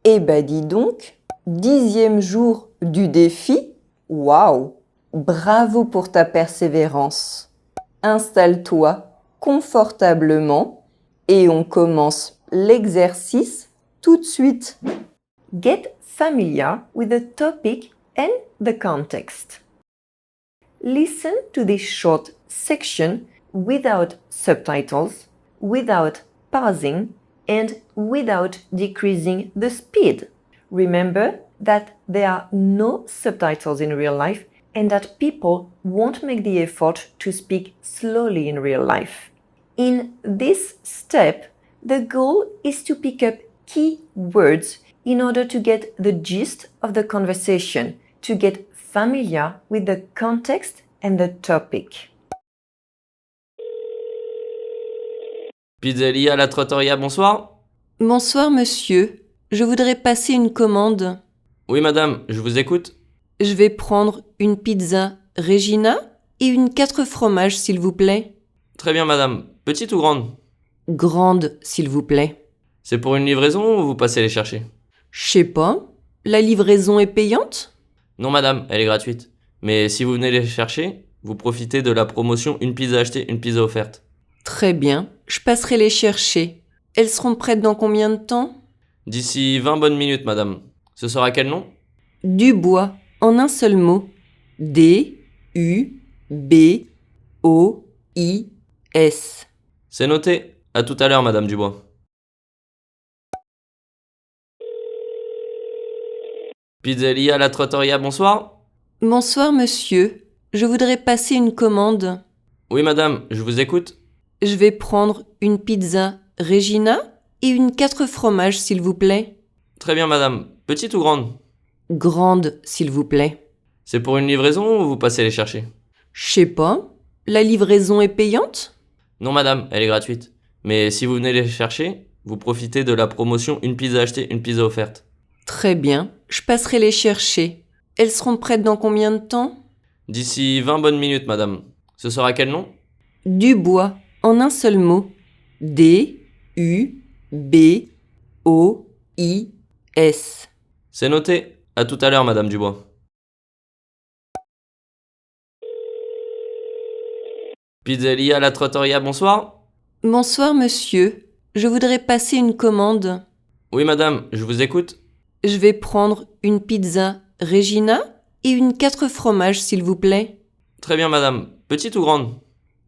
Eh ben dis donc, 10e jour du défi. Waouh! Bravo pour ta persévérance. Installe-toi confortablement et on commence l'exercice tout de suite. Get familiar with the topic and the context. Listen to this short section without subtitles, without pausing, and without decreasing the speed. Remember that there are no subtitles in real life and that people won't make the effort to speak slowly in real life. In this step, the goal is to pick up key words in order to get the gist of the conversation, to get familiar with the context and the topic. Pizzeria La Trattoria, bonsoir. Bonsoir monsieur, je voudrais passer une commande. Oui madame, je vous écoute. Je vais prendre une pizza Regina et une 4 fromages s'il vous plaît. Très bien madame, petite ou grande? Grande s'il vous plaît. C'est pour une livraison ou vous passez les chercher? Je sais pas, la livraison est payante? Non madame, elle est gratuite. Mais si vous venez les chercher, vous profitez de la promotion une pizza achetée, une pizza offerte. Très bien, je passerai les chercher. Elles seront prêtes dans combien de temps? D'ici 20 bonnes minutes madame. Ce sera quel nom? Dubois, en un seul mot. D-U-B-O-I-S. C'est noté. À tout à l'heure madame Dubois. Pizzeria La Trattoria, bonsoir. Bonsoir monsieur, je voudrais passer une commande. Oui madame, je vous écoute. Je vais prendre une pizza Regina et une 4 fromages s'il vous plaît. Très bien madame, petite ou grande? Grande s'il vous plaît. C'est pour une livraison ou vous passez les chercher? Je sais pas, la livraison est payante? Non madame, elle est gratuite. Mais si vous venez les chercher, vous profitez de la promotion une pizza achetée, une pizza offerte. Très bien, je passerai les chercher. Elles seront prêtes dans combien de temps? D'ici 20 bonnes minutes madame. Ce sera quel nom? Dubois, en un seul mot. D-U-B-O-I-S. C'est noté. À tout à l'heure madame Dubois. Pizzeria La Trattoria, bonsoir. Bonsoir monsieur, je voudrais passer une commande. Oui madame, je vous écoute. Je vais prendre une pizza Regina et une 4 fromages s'il vous plaît. Très bien madame, petite ou grande?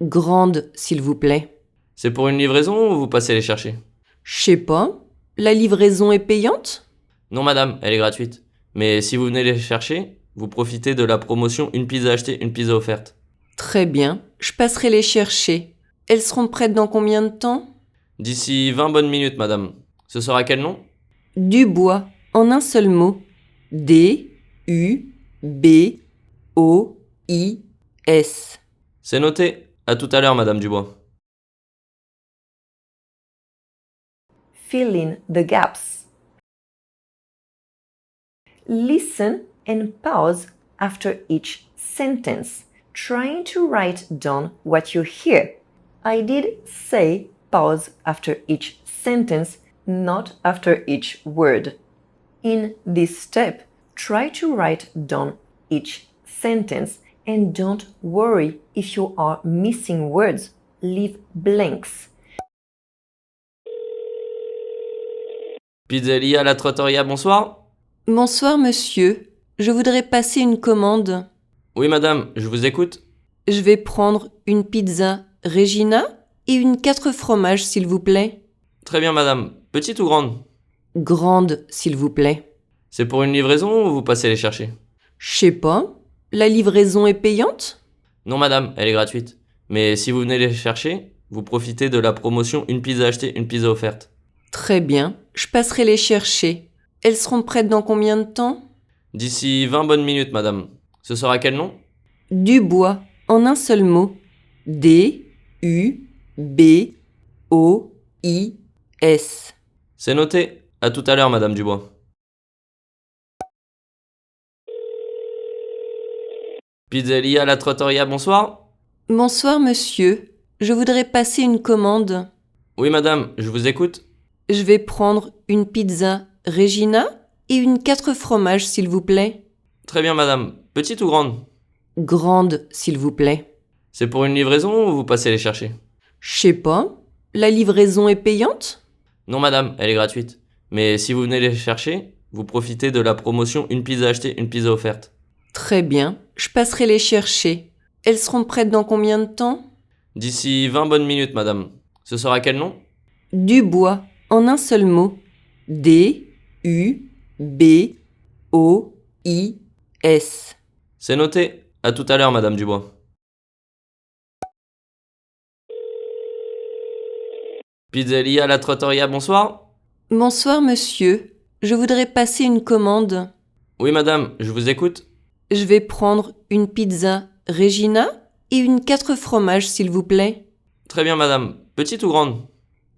Grande s'il vous plaît. C'est pour une livraison ou vous passez les chercher? Je sais pas, la livraison est payante? Non madame, elle est gratuite. Mais si vous venez les chercher, vous profitez de la promotion une pizza achetée, une pizza offerte. Très bien, je passerai les chercher. Elles seront prêtes dans combien de temps? D'ici 20 bonnes minutes madame. Ce sera quel nom? Dubois, en un seul mot. D-U-B-O-I-S. C'est noté. À tout à l'heure madame Dubois. Fill in the gaps. Listen and pause after each sentence, trying to write down what you hear. I did say pause after each sentence, not after each word. In this step, try to write down each sentence and don't worry if you are missing words. Leave blanks. Pizzeria La Trattoria, bonsoir. Bonsoir monsieur, je voudrais passer une commande. Oui madame, je vous écoute. Je vais prendre une pizza Regina et une 4 fromages s'il vous plaît. Très bien madame, petite ou grande? Grande s'il vous plaît. C'est pour une livraison ou vous passez les chercher? Je sais pas, la livraison est payante? Non madame, elle est gratuite. Mais si vous venez les chercher, vous profitez de la promotion une pizza achetée, une pizza offerte. Très bien, je passerai les chercher. Elles seront prêtes dans combien de temps? D'ici 20 bonnes minutes madame. Ce sera quel nom? Dubois, en un seul mot. D-U-B-O-I-S. C'est noté. À tout à l'heure madame Dubois. Pizzeria La Trattoria, bonsoir. Bonsoir monsieur, je voudrais passer une commande. Oui madame, je vous écoute. Je vais prendre une pizza Regina et une 4 fromages s'il vous plaît. Très bien, madame. Petite ou grande? Grande s'il vous plaît. C'est pour une livraison ou vous passez les chercher? Je sais pas. La livraison est payante? Non, madame, elle est gratuite. Mais si vous venez les chercher, vous profitez de la promotion une pizza achetée, une pizza offerte. Très bien, je passerai les chercher. Elles seront prêtes dans combien de temps? D'ici 20 bonnes minutes, madame. Ce sera quel nom? Dubois, en un seul mot. D-U-B-O-I-S. C'est noté. À tout à l'heure, madame Dubois. Pizzeria La Trattoria, bonsoir. Bonsoir monsieur, je voudrais passer une commande. Oui, madame, je vous écoute. Je vais prendre une pizza Regina et une 4 fromages s'il vous plaît. Très bien, madame. Petite ou grande?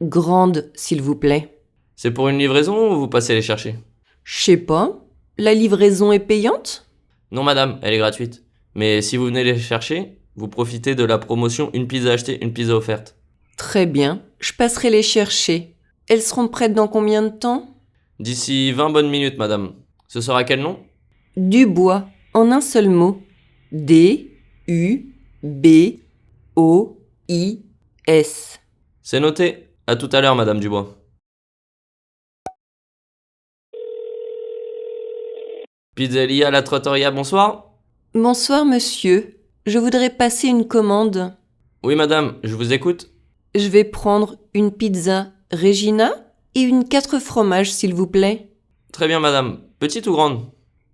Grande s'il vous plaît. C'est pour une livraison ou vous passez les chercher? Je sais pas. La livraison est payante? Non, madame, elle est gratuite. Mais si vous venez les chercher, vous profitez de la promotion une pizza achetée, une pizza offerte. Très bien, je passerai les chercher. Elles seront prêtes dans combien de temps? D'ici 20 bonnes minutes, madame. Ce sera quel nom? Dubois, en un seul mot. D-U-B-O-I-S. C'est noté. À tout à l'heure, madame Dubois. Pizzeria La Trattoria, bonsoir. Bonsoir monsieur, je voudrais passer une commande. Oui, madame, je vous écoute. Je vais prendre une pizza Regina et une 4 fromages s'il vous plaît. Très bien, madame. Petite ou grande?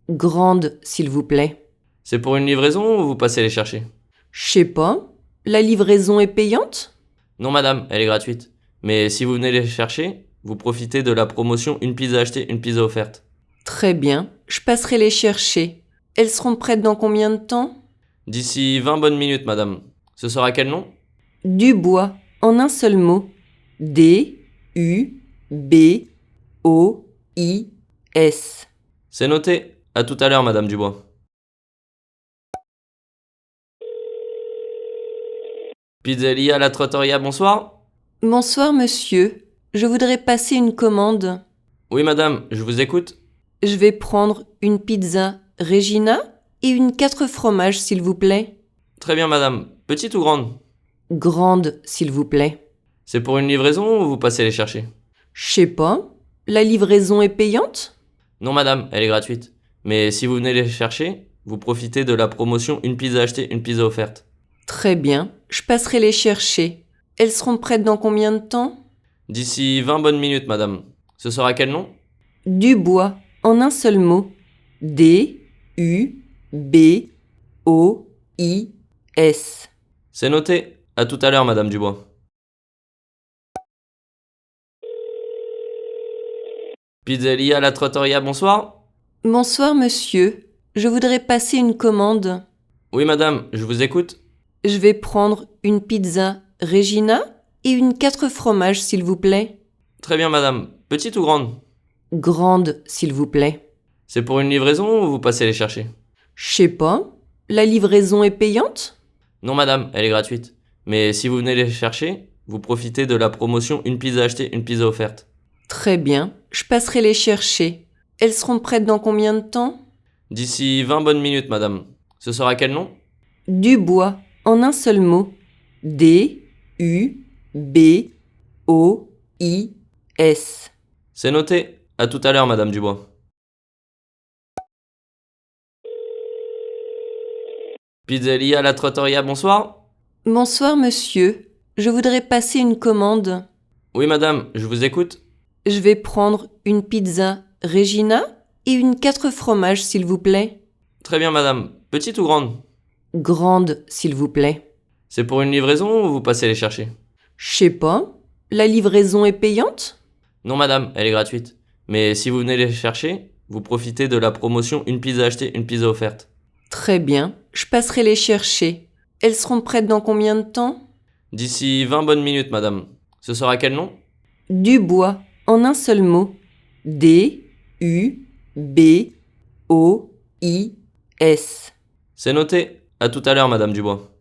Grande s'il vous plaît. C'est pour une livraison ou vous passez les chercher? Je sais pas. La livraison est payante? Non, madame, elle est gratuite. Mais si vous venez les chercher, vous profitez de la promotion une pizza achetée, une pizza offerte. Très bien, je passerai les chercher. Elles seront prêtes dans combien de temps? D'ici 20 bonnes minutes, madame. Ce sera quel nom? Dubois, en un seul mot. D-U-B-O-I-S. C'est noté. À tout à l'heure, madame Dubois. Pizzeria La Trattoria, bonsoir. Bonsoir monsieur, je voudrais passer une commande. Oui, madame, je vous écoute. Je vais prendre une pizza Regina et une 4 fromages s'il vous plaît. Très bien, madame. Petite ou grande? Grande s'il vous plaît. C'est pour une livraison ou vous passez les chercher? Je sais pas. La livraison est payante? Non, madame, elle est gratuite. Mais si vous venez les chercher, vous profitez de la promotion une pizza achetée, une pizza offerte. Très bien, je passerai les chercher. Elles seront prêtes dans combien de temps? D'ici 20 bonnes minutes, madame. Ce sera quel nom? Dubois, en un seul mot. D-U-B-O-I-S. C'est noté. À tout à l'heure, madame Dubois. Pizzeria La Trattoria, bonsoir. Bonsoir monsieur, je voudrais passer une commande. Oui, madame, je vous écoute. Je vais prendre une pizza Regina et une 4 fromages s'il vous plaît. Très bien, madame. Petite ou grande? Grande s'il vous plaît. C'est pour une livraison ou vous passez les chercher? Je sais pas. La livraison est payante? Non, madame, elle est gratuite. Mais si vous venez les chercher, vous profitez de la promotion une pizza achetée, une pizza offerte. Très bien, je passerai les chercher. Elles seront prêtes dans combien de temps? D'ici 20 bonnes minutes, madame. Ce sera quel nom? Dubois, en un seul mot. D-U-B-O-I-S. C'est noté. À tout à l'heure, madame Dubois. Pizzeria La Trattoria, bonsoir. Bonsoir monsieur, je voudrais passer une commande. Oui, madame, je vous écoute. Je vais prendre une pizza Regina et une 4 fromages s'il vous plaît. Très bien, madame. Petite ou grande? Grande s'il vous plaît. C'est pour une livraison ou vous passez les chercher? Je sais pas. La livraison est payante? Non, madame, elle est gratuite. Mais si vous venez les chercher, vous profitez de la promotion une pizza achetée, une pizza offerte. Très bien, je passerai les chercher. Elles seront prêtes dans combien de temps? D'ici 20 bonnes minutes, madame. Ce sera quel nom? Dubois, en un seul mot. D-U-B-O-I-S. C'est noté. À tout à l'heure, madame Dubois.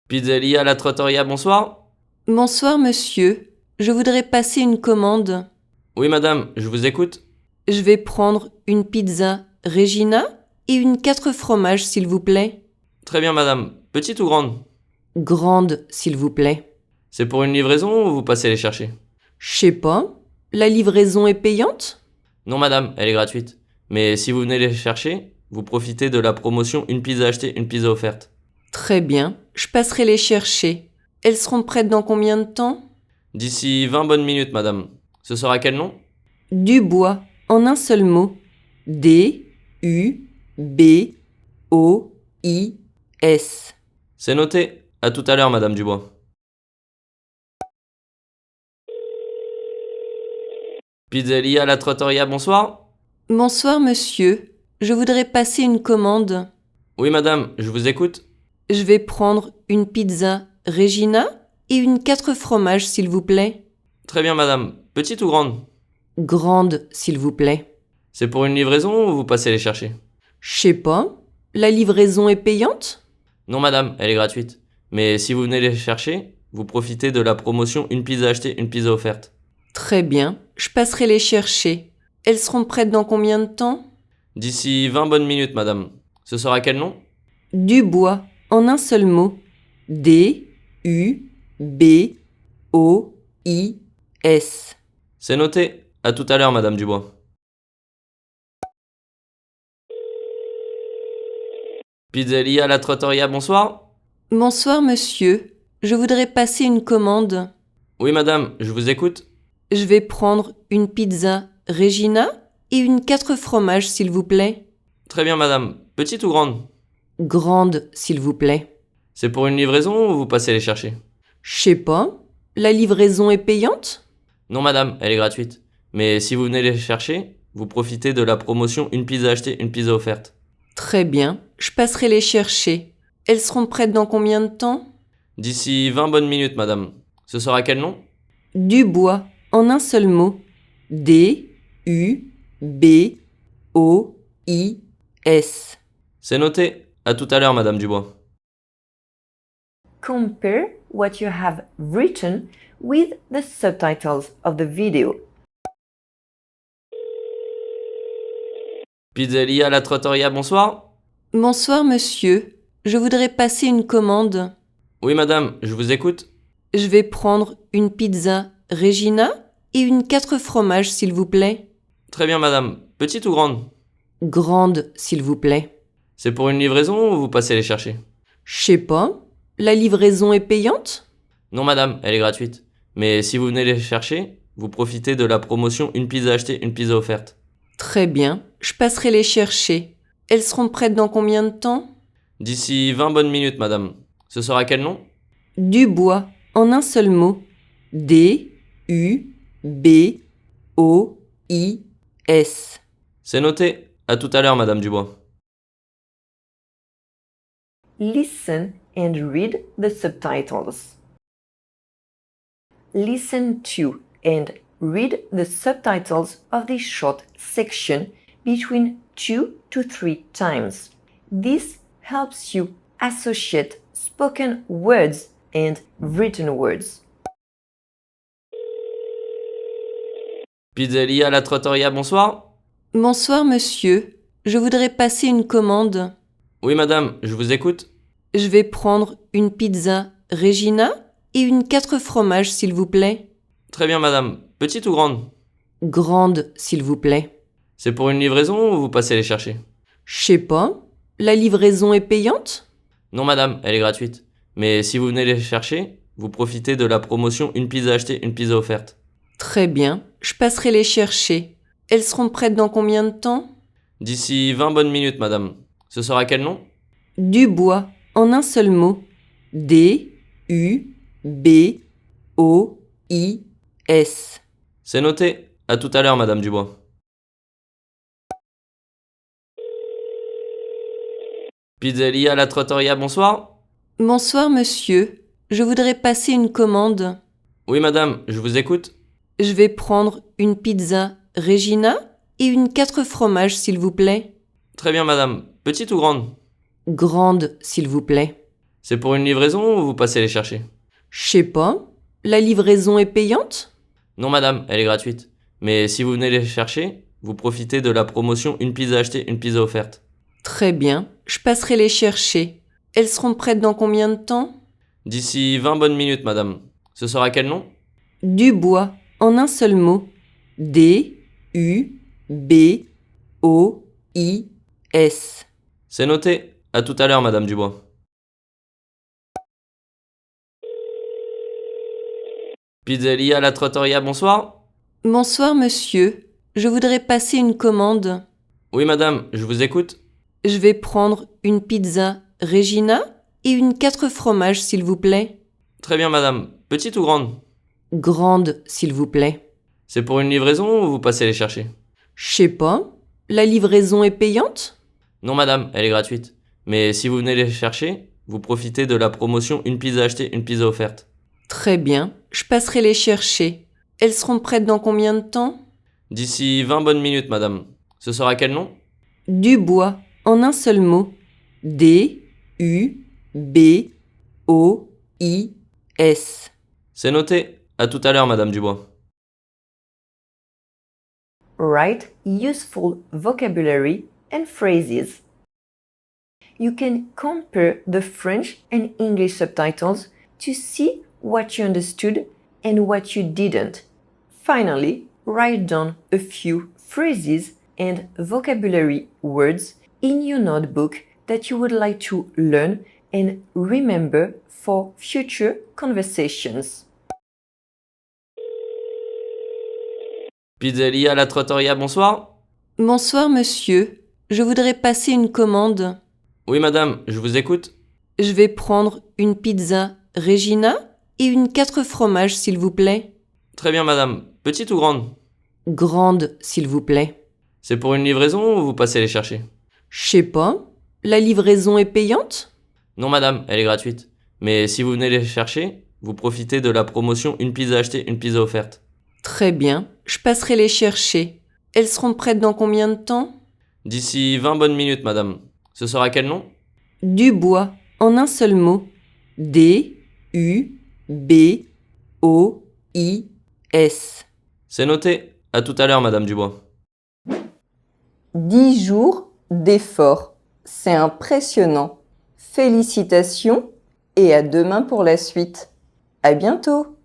Pizzeria La Trattoria, bonsoir. Bonsoir monsieur, je voudrais passer une commande. Oui, madame, je vous écoute. Je vais prendre une pizza Regina et une 4 fromages s'il vous plaît. Très bien, madame. Petite ou grande? Grande s'il vous plaît. C'est pour une livraison ou vous passez les chercher? Je sais pas, la livraison est payante? Non, madame, elle est gratuite. Mais si vous venez les chercher, vous profitez de la promotion une pizza achetée, une pizza offerte. Très bien, je passerai les chercher. Elles seront prêtes dans combien de temps? D'ici 20 bonnes minutes, madame. Ce sera quel nom? Dubois, en un seul mot. D-U-B-O-I-S. C'est noté. À tout à l'heure, madame Dubois. Pizzeria La Trattoria, bonsoir. Bonsoir monsieur, je voudrais passer une commande. Oui, madame, je vous écoute. Je vais prendre une pizza Regina et une 4 fromages s'il vous plaît. Très bien, madame. Petite ou grande? Grande s'il vous plaît. C'est pour une livraison ou vous passez les chercher? Je sais pas, la livraison est payante? Non, madame, elle est gratuite. Mais si vous venez les chercher, vous profitez de la promotion une pizza achetée, une pizza offerte. Très bien, je passerai les chercher. Elles seront prêtes dans combien de temps? D'ici 20 bonnes minutes, madame. Ce sera quel nom? Dubois, en un seul mot. D-U-B-O-I-S. C'est noté. À tout à l'heure, madame Dubois. Pizzeria La Trattoria, bonsoir. Bonsoir monsieur, je voudrais passer une commande. Oui, madame, je vous écoute. Je vais prendre une pizza Regina et une 4 fromages s'il vous plaît. Très bien, madame. Petite ou grande? Grande s'il vous plaît. C'est pour une livraison ou vous passez les chercher? Je sais pas, la livraison est payante? Non, madame, elle est gratuite. Mais si vous venez les chercher, vous profitez de la promotion une pizza achetée, une pizza offerte. Très bien, je passerai les chercher. Elles seront prêtes dans combien de temps? D'ici 20 bonnes minutes, madame. Ce sera quel nom? Dubois, en un seul mot. D-U-B-O-I-S. C'est noté. À tout à l'heure, madame Dubois. Compare what you have written with the subtitles of the video. Pizzeria La Trattoria, bonsoir. Bonsoir monsieur, je voudrais passer une commande. Oui, madame, je vous écoute. Je vais prendre une pizza Regina et une 4 fromages s'il vous plaît. Très bien, madame. Petite ou grande? Grande s'il vous plaît. C'est pour une livraison ou vous passez les chercher? Je sais pas, la livraison est payante? Non, madame, elle est gratuite. Mais si vous venez les chercher, vous profitez de la promotion une pizza achetée, une pizza offerte. Très bien, je passerai les chercher. Elles seront prêtes dans combien de temps? D'ici 20 bonnes minutes, madame. Ce sera quel nom? Dubois, en un seul mot. D-U-B-O-I-S. C'est noté. À tout à l'heure, madame Dubois. Listen and read the subtitles. Listen to and read the subtitles of this short section between 2 to 3 times. This helps you associate spoken words and written words. Pizzeria La Trattoria, bonsoir. Bonsoir monsieur, je voudrais passer une commande. Oui, madame, je vous écoute. Je vais prendre une pizza Regina et une 4 fromages s'il vous plaît. Très bien, madame. Petite ou grande? Grande s'il vous plaît. C'est pour une livraison ou vous passez les chercher? Je sais pas, la livraison est payante? Non, madame, elle est gratuite. Mais si vous venez les chercher, vous profitez de la promotion une pizza achetée, une pizza offerte. Très bien, je passerai les chercher. Elles seront prêtes dans combien de temps? D'ici 20 bonnes minutes, madame. Ce sera quel nom? Dubois, en un seul mot. D-U-B-O-I-S. C'est noté. À tout à l'heure, madame Dubois. Pizzeria La Trattoria, bonsoir. Bonsoir monsieur, je voudrais passer une commande. Oui, madame, je vous écoute. Je vais prendre une pizza Regina et une 4 fromages s'il vous plaît. Très bien, madame. Petite ou grande? Grande s'il vous plaît. C'est pour une livraison ou vous passez les chercher? Je sais pas, La livraison est payante? Non madame, elle est gratuite. Mais si vous venez les chercher, vous profitez de la promotion une pizza achetée, une pizza offerte. Très bien, je passerai les chercher. Elles seront prêtes dans combien de temps? D'ici 20 bonnes minutes madame. Ce sera quel nom? Dubois, en un seul mot. D-U-B-O-I-S. C'est noté. À tout à l'heure madame Dubois. Pizzeria La Trattoria, bonsoir. Bonsoir monsieur, je voudrais passer une commande. Oui madame, je vous écoute. Je vais prendre une pizza Regina et une 4 fromages s'il vous plaît. Très bien madame. Petite ou grande? Grande s'il vous plaît. C'est pour une livraison ou vous passez les chercher? Je sais pas, la livraison est payante? Non madame, elle est gratuite. Mais si vous venez les chercher, vous profitez de la promotion une pizza achetée, une pizza offerte. Très bien, je passerai les chercher. Elles seront prêtes dans combien de temps? D'ici 20 bonnes minutes madame. Ce sera quel nom? Dubois, en un seul mot. D-U-B-O-I-S. C'est noté. À tout à l'heure madame Dubois. Write useful vocabulary and phrases. You can compare the French and English subtitles to see what you understood and what you didn't. Finally, write down a few phrases and vocabulary words in your notebook that you would like to learn and remember for future conversations. Pizzeria La Trattoria, bonsoir. Bonsoir monsieur, je voudrais passer une commande. Oui madame, je vous écoute. Je vais prendre une pizza Regina et une 4 fromages s'il vous plaît. Très bien madame. Petite ou grande? Grande s'il vous plaît. C'est pour une livraison ou vous passez les chercher? Je sais pas, la livraison est payante? Non madame, elle est gratuite. Mais si vous venez les chercher, vous profitez de la promotion une pizza achetée, une pizza offerte. Très bien, je passerai les chercher. Elles seront prêtes dans combien de temps? D'ici 20 bonnes minutes madame. Ce sera quel nom? Dubois, en un seul mot. D-U-B-O-I-S. C'est noté. À tout à l'heure madame Dubois. 10 jours d'efforts. C'est impressionnant. Félicitations et à demain pour la suite. À bientôt!